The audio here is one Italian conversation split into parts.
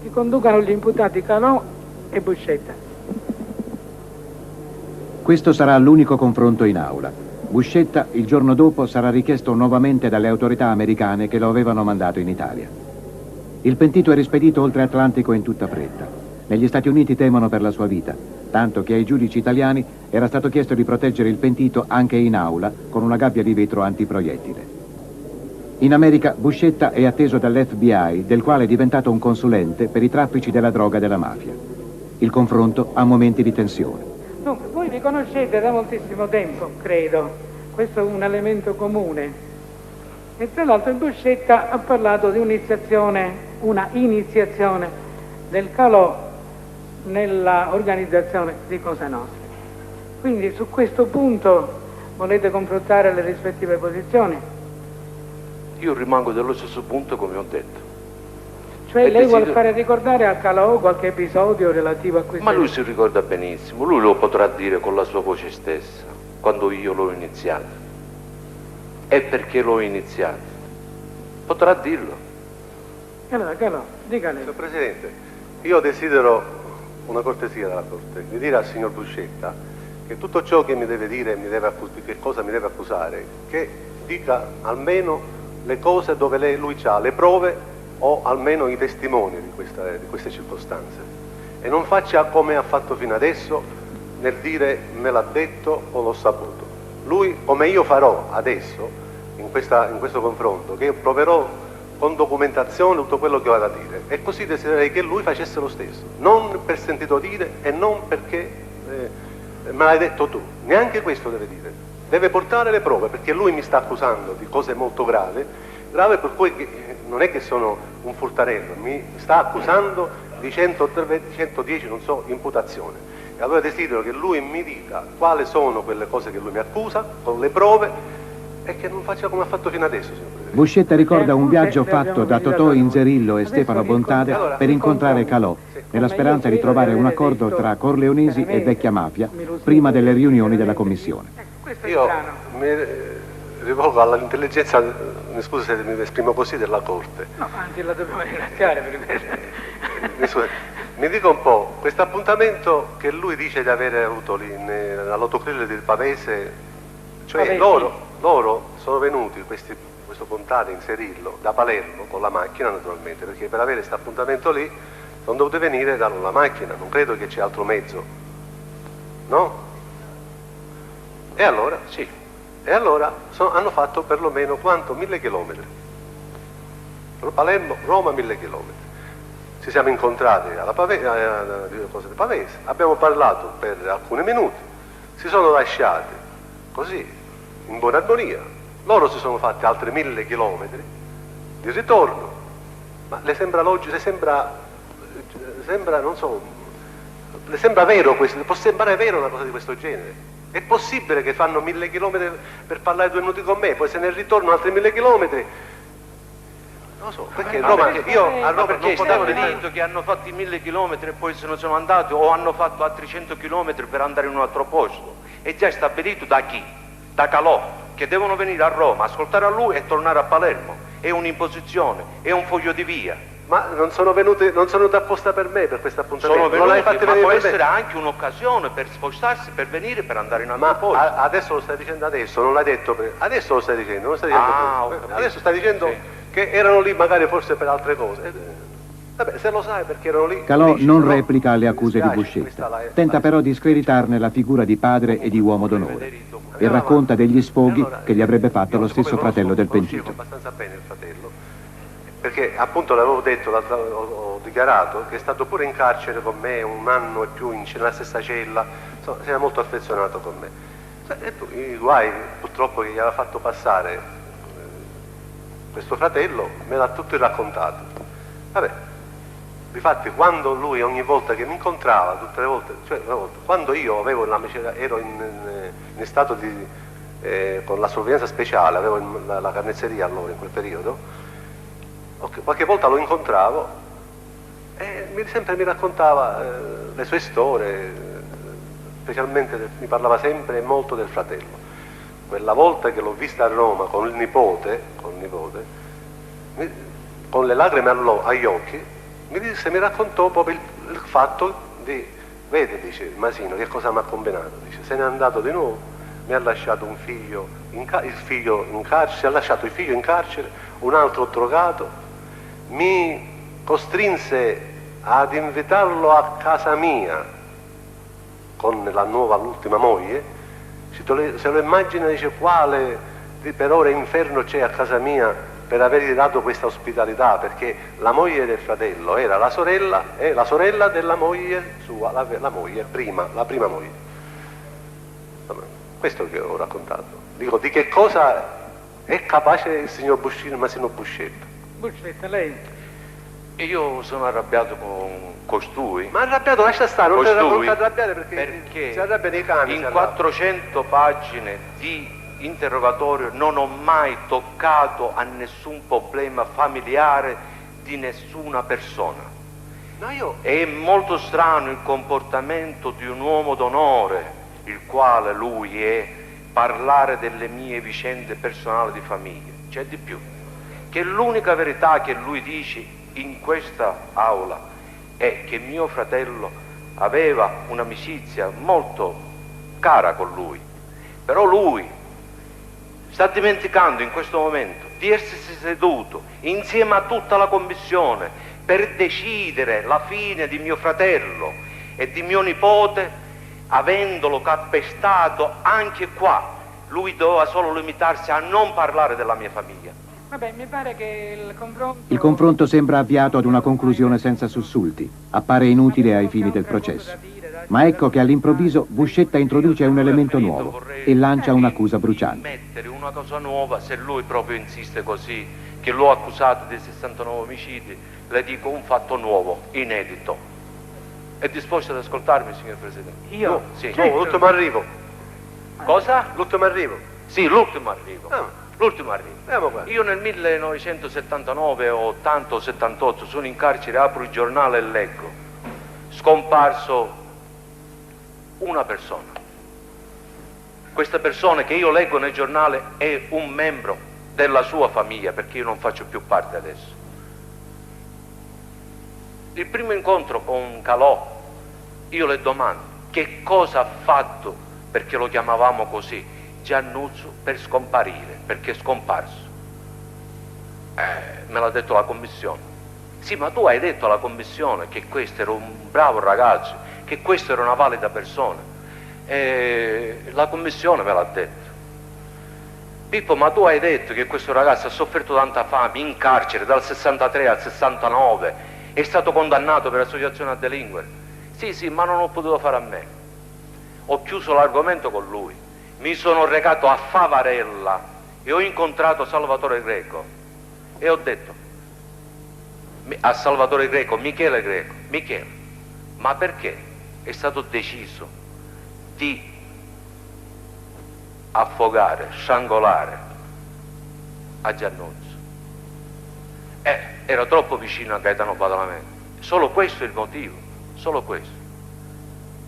si conducano gli imputati Calò e Buscetta. Questo sarà l'unico confronto in aula. Buscetta il giorno dopo sarà richiesto nuovamente dalle autorità americane che lo avevano mandato in Italia. Il pentito è rispedito oltre Atlantico in tutta fretta. Negli Stati Uniti temono per la sua vita, tanto che ai giudici italiani era stato chiesto di proteggere il pentito anche in aula con una gabbia di vetro antiproiettile. In America Buscetta è atteso dall'FBI, del quale è diventato un consulente per i traffici della droga della mafia. Il confronto ha momenti di tensione. Dunque, voi vi conoscete da moltissimo tempo, credo. Questo è un elemento comune. E tra l'altro il Buscetta ha parlato di una iniziazione del Calò nella organizzazione di Cosa Nostra. Quindi su questo punto volete confrontare le rispettive posizioni? Io rimango dello stesso punto come ho detto. Cioè lei vuole fare ricordare a Calò qualche episodio relativo a questo? Ma lui si ricorda benissimo, lui lo potrà dire con la sua voce stessa, quando io l'ho iniziato. E perché l'ho iniziato. Potrà dirlo. Allora Calò, dica lei. Signor Presidente, io desidero una cortesia dalla Corte, di dire al signor Buscetta che tutto ciò che mi deve dire, che cosa mi deve accusare, che dica almeno le cose dove lui ha le prove o almeno i testimoni di queste circostanze, e non faccia come ha fatto fino adesso nel dire me l'ha detto o l'ho saputo. Lui, come io farò adesso in questo confronto, che io proverò con documentazione tutto quello che ho da dire, e così desidererei che lui facesse lo stesso, non per sentito dire e non perché me l'hai detto tu, neanche questo deve dire, deve portare le prove, perché lui mi sta accusando di cose molto gravi per cui non è che sono un furtarello, mi sta accusando di 110, non so, imputazioni. E allora desidero che lui mi dica quali sono quelle cose che lui mi accusa, con le prove, e che non faccia come ha fatto fino adesso, signor Presidente. Buscetta ricorda un viaggio fatto da Totò Inzerillo e Stefano Bontade per incontrare Calò, nella speranza di trovare un accordo tra Corleonesi e vecchia mafia prima delle riunioni della commissione. Io mi rivolgo all'intelligenza, mi scusi se mi esprimo così, della Corte. No, anzi la dobbiamo ringraziare per questo. Mi dica un po', questo appuntamento che lui dice di avere avuto lì all'autogrill del Pavese, cioè loro sono venuti, questo Bontade Inzerillo, da Palermo con la macchina naturalmente, perché per avere questo appuntamento lì sono dovuti venire dalla macchina, non credo che c'è altro mezzo, no? E allora? Sì. E allora hanno fatto perlomeno quanto? 1000 chilometri. Palermo, Roma, 1000 chilometri. Ci siamo incontrati alla Pavese, abbiamo parlato per alcuni minuti, si sono lasciati così, in buona armonia. Loro si sono fatti altri 1000 chilometri di ritorno. Ma le sembra logico, le sembra, non so, le sembra vero questo? Può sembrare vero una cosa di questo genere? È possibile che fanno 1000 chilometri per parlare 2 minuti con me, poi se nel ritorno altri 1000 chilometri? Non lo so, perché Roma, io a Roma perché non è potevo stabilito che hanno fatto i 1000 chilometri e poi se ne sono andati, o hanno fatto altri 100 chilometri per andare in un altro posto. È già stabilito da chi? Da Calò, che devono venire a Roma, ascoltare a lui e tornare a Palermo. È un'imposizione, è un foglio di via. Ma non sono venuti apposta per me, per questo appuntamento. Sono venuti, ma può essere me. anche un'occasione per spostarsi, per venire, per andare in un altro Ma posto. adesso lo stai dicendo adesso, non l'hai detto prima. Adesso lo stai dicendo, non lo stai dicendo adesso stai dicendo che erano lì magari forse per altre cose. Vabbè, se lo sai perché erano lì. Calò non replica alle accuse di Buscetta, tenta però di screditarne la figura di padre e di uomo d'onore e racconta degli sfoghi che gli avrebbe fatto lo stesso fratello del pentito. Abbastanza bene il fratello, perché appunto l'avevo detto, ho dichiarato che è stato pure in carcere con me 1 anno e più nella stessa cella, insomma, si era molto affezionato con me. E i guai purtroppo che gli aveva fatto passare questo fratello me l'ha tutto raccontato. Vabbè, difatti quando lui ogni volta che mi incontrava, tutte le volte, cioè una volta, quando io ero in stato con la sorveglianza speciale, avevo la carnezzeria allora in quel periodo, qualche volta lo incontravo e sempre mi raccontava le sue storie, specialmente mi parlava sempre molto del fratello. Quella volta che l'ho vista a Roma con il nipote, con le lacrime agli occhi, mi raccontò proprio il fatto di, vede, dice Masino, che cosa mi ha combinato? Dice, se n'è andato di nuovo, mi ha lasciato un figlio, il figlio in carcere, ha lasciato il figlio in carcere, un altro drogato, mi costrinse ad invitarlo a casa mia con l'ultima moglie. Se lo immagina, dice, quale per ora inferno c'è a casa mia per avergli dato questa ospitalità, perché la moglie del fratello era la sorella della moglie sua, la prima moglie. Questo che ho raccontato. Dico, di che cosa è capace il signor Masino Buscetta. Buscetta, lei? Io sono arrabbiato con costui. Ma arrabbiato, lascia stare, non ti arrabbiare perché si arrabbiano i cani. In 400 pagine di interrogatorio non ho mai toccato a nessun problema familiare di nessuna persona. No, È molto strano il comportamento di un uomo d'onore, il quale lui è, parlare delle mie vicende personali di famiglia. C'è di più, che l'unica verità che lui dice in questa aula è che mio fratello aveva un'amicizia molto cara con lui, però lui sta dimenticando in questo momento di essersi seduto insieme a tutta la commissione per decidere la fine di mio fratello e di mio nipote, avendolo calpestato anche qua. Lui doveva solo limitarsi a non parlare della mia famiglia. Vabbè, mi pare che il confronto sembra avviato ad una conclusione senza sussulti. Appare inutile ai fini del processo. Ma ecco che all'improvviso Buscetta introduce un elemento nuovo e lancia un'accusa bruciante. Mettere una cosa nuova, se lui proprio insiste così, che l'ho accusato di 69 omicidi, le dico un fatto nuovo, inedito. È disposto ad ascoltarmi, signor Presidente? Io? No, sì. no, l'ultimo arrivo. Cosa? L'ultimo arrivo. Sì, l'ultimo arrivo. L'ultimo arrivo. Qua. Io nel 1979 o 80 o 78 sono in carcere, apro il giornale e leggo: scomparso una persona. Questa persona che io leggo nel giornale è un membro della sua famiglia, perché io non faccio più parte adesso. Il primo incontro con Calò, io le domando che cosa ha fatto, perché lo chiamavamo così, Giannuzzo, per scomparire, perché è scomparso. Me l'ha detto la commissione. Sì, ma tu hai detto alla commissione che questo era un bravo ragazzo, che questo era una valida persona. La commissione me l'ha detto. Pippo, ma tu hai detto che questo ragazzo ha sofferto tanta fame in carcere dal 63 al 69, è stato condannato per associazione a delinquere. Sì, ma non ho potuto fare a me. Ho chiuso l'argomento con lui. Mi sono recato a Favarella e ho incontrato Salvatore Greco e ho detto a Salvatore Greco, Michele Greco, Michele, ma perché è stato deciso di affogare, strangolare a Giannuzzo? Era troppo vicino a Gaetano Badalamenti. Solo questo è il motivo, solo questo.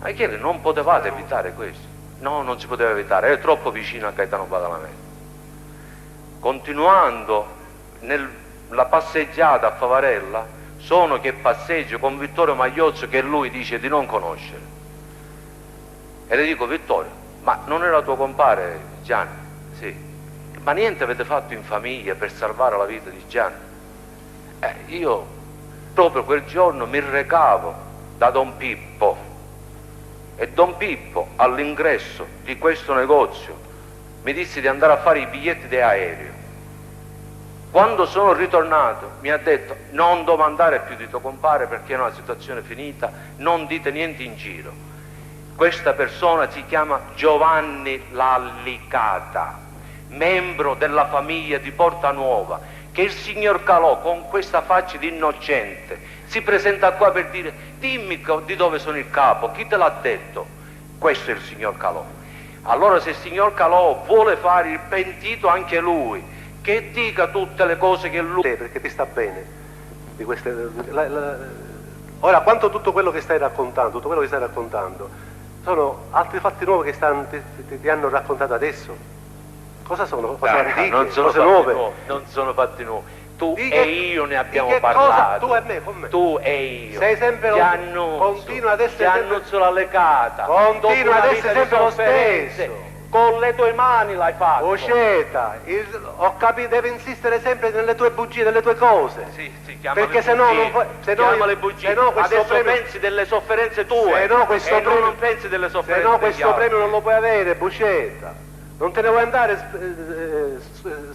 Ma Michele, non potevate evitare questo? No, non si poteva evitare, era troppo vicino a Gaetano Badalamenti. Continuando nella passeggiata a Favarella, sono che passeggio con Vittorio Magliozzo, che lui dice di non conoscere, e le dico: Vittorio, ma non era tuo compare Gianni? Sì. Ma niente avete fatto in famiglia per salvare la vita di Gianni? Io proprio quel giorno mi recavo da Don Pippo, e Don Pippo all'ingresso di questo negozio mi disse di andare a fare i biglietti di aereo. Quando sono ritornato mi ha detto: non domandare più di tuo compare perché è una situazione finita, non dite niente in giro. Questa persona si chiama Giovanni Lallicata, membro della famiglia di Porta Nuova, che il signor Calò, con questa faccia di innocente, si presenta qua per dire: dimmi di dove sono il capo, chi te l'ha detto? Questo è il signor Calò. Allora, se il signor Calò vuole fare il pentito anche lui, che dica tutte le cose che lui... Perché ti sta bene di queste... Ora, quanto tutto quello che stai raccontando, sono altri fatti nuovi che ti hanno raccontato adesso? Cosa sono? Cose antiche? Non sono cose fatti nuove? Non sono fatti nuovi. Tu e io ne abbiamo parlato. Tu e me, con me. Tu e io. Sei sempre continua ad essere Giannuzzo la lecata. Continua ad essere sempre lo stesso. Con le tue mani l'hai fatto. Buscetta, ho capito, deve insistere sempre nelle tue bugie, nelle tue cose. Sì, perché se no non puoi. Chiamale bugie. Se no adesso premio, pensi delle sofferenze tue. Se no questo premio, non pensi delle sofferenze. Se no questo premio non lo puoi avere, Buscetta. Non te ne vuoi andare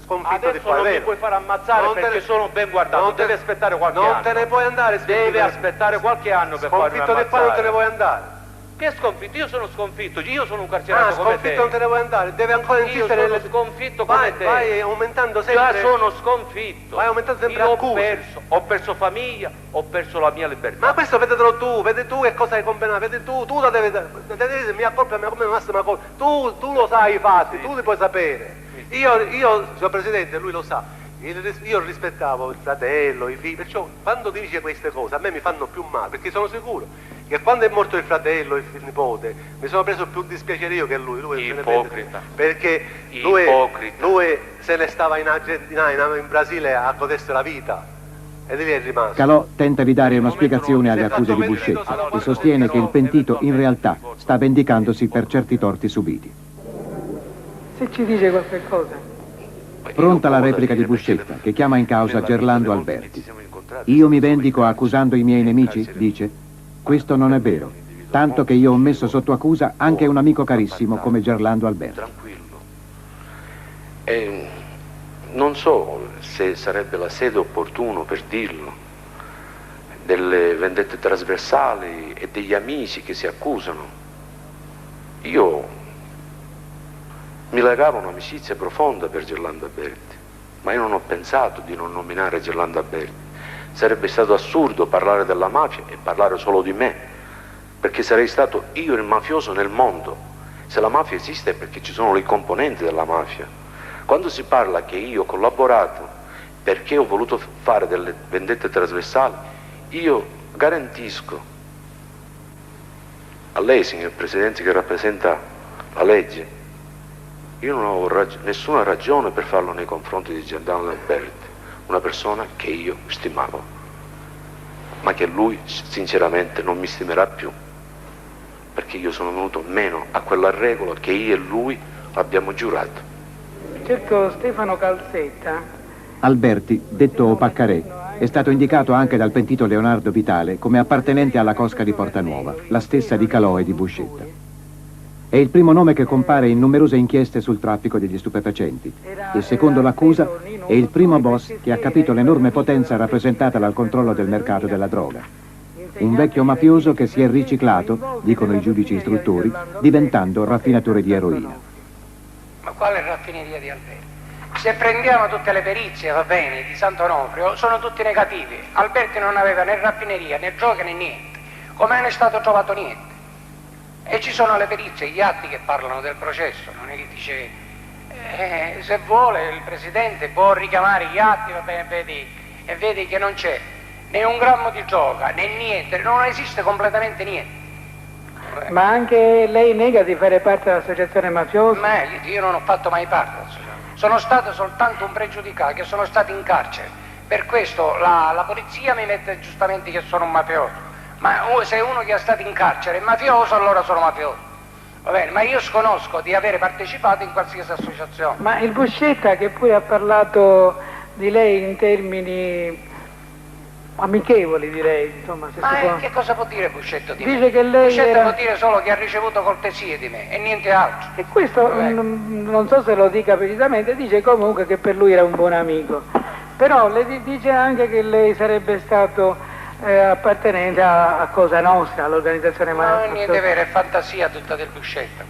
sconfitto adesso di qua, non vero? mi puoi fare ammazzare perché sono ben guardato, devi aspettare qualche anno. Non te ne puoi andare devi aspettare qualche anno per farmi ammazzare. Sconfitto di qua non te ne vuoi andare. Che sconfitto? Io sono sconfitto, io sono un carcerato come te. Sconfitto non te ne vuoi andare, devi ancora insistere. Io sono sconfitto come te. Vai aumentando sempre. Già sono sconfitto. Vai aumentando sempre accuse. Ho perso famiglia, ho perso la mia libertà. Ma questo vedetelo tu, vedi tu che cosa hai combinato, vedi tu la devi mia colpa, mia massima colpa. Tu lo sai i fatti, tu li puoi sapere. Io, signor Presidente, lui lo sa. Io rispettavo il fratello, i figli, perciò quando dice queste cose a me mi fanno più male, perché sono sicuro che quando è morto il fratello, il nipote, mi sono preso più dispiacere io che lui ipocrita. Perché lui se ne stava in Argentina, in Brasile a godersi la vita e lì è rimasto. Calò tenta di dare una spiegazione alle accuse di Buscetta e sostiene che il pentito in realtà sta vendicandosi per certi torti subiti. Se ci dice qualche cosa. Pronta la replica di Buscetta, che chiama in causa Gerlando Alberti. Io mi vendico accusando i miei nemici, dice. Questo non è vero, tanto che io ho messo sotto accusa anche un amico carissimo come Gerlando Alberti. Tranquillo. Non so se sarebbe la sede opportuna per dirlo, delle vendette trasversali e degli amici che si accusano. Io mi legava un'amicizia profonda per Gerlando Alberti, ma io non ho pensato di non nominare Gerlando Alberti. Sarebbe stato assurdo parlare della mafia e parlare solo di me, perché sarei stato io il mafioso nel mondo. Se la mafia esiste è perché ci sono i componenti della mafia. Quando si parla che io ho collaborato perché ho voluto fare delle vendette trasversali, io garantisco a lei, signor Presidente, che rappresenta la legge, io non ho nessuna ragione per farlo nei confronti di Gerlando Alberti, una persona che io stimavo, ma che lui sinceramente non mi stimerà più, perché io sono venuto meno a quella regola che io e lui abbiamo giurato. Certo Stefano Calzetta. Alberti, detto Paccarè, è stato indicato anche dal pentito Leonardo Vitale come appartenente alla cosca di Portanuova, la stessa di Calò e di Buscetta. È il primo nome che compare in numerose inchieste sul traffico degli stupefacenti e, secondo l'accusa, è il primo boss che ha capito l'enorme potenza rappresentata dal controllo del mercato della droga. Un vecchio mafioso che si è riciclato, dicono i giudici istruttori, diventando raffinatore di eroina. Ma quale raffineria di Alberti? Se prendiamo tutte le perizie, va bene, di Sant'Onofrio, sono tutti negativi. Alberti non aveva né raffineria, né droga, né niente. Come non è stato trovato niente. E ci sono le perizie, gli atti che parlano del processo, non è che dice se vuole il Presidente può richiamare gli atti, va bene, vedi che non c'è né un grammo di droga, né niente, non esiste completamente niente. Ma anche lei nega di fare parte dell'associazione mafiosa? Ma io non ho fatto mai parte dell'associazione, sono stato soltanto un pregiudicato, che sono stato in carcere, per questo la polizia mi mette giustamente che sono un mafioso. Ma se uno che è stato in carcere è mafioso, allora sono mafioso. Va bene, ma io sconosco di avere partecipato in qualsiasi associazione. Ma il Buscetta, che pure ha parlato di lei in termini amichevoli, direi, insomma, se ma si può... che cosa può dire Buscetta di me? Dice che lei Buscetta può dire solo che ha ricevuto cortesie di me e niente altro. E questo non so se lo dica precisamente, dice comunque che per lui era un buon amico. Però le dice anche che lei sarebbe stato appartenente a Cosa Nostra, all'organizzazione mafiosa. No, niente vero, è fantasia tutta del Buscetta.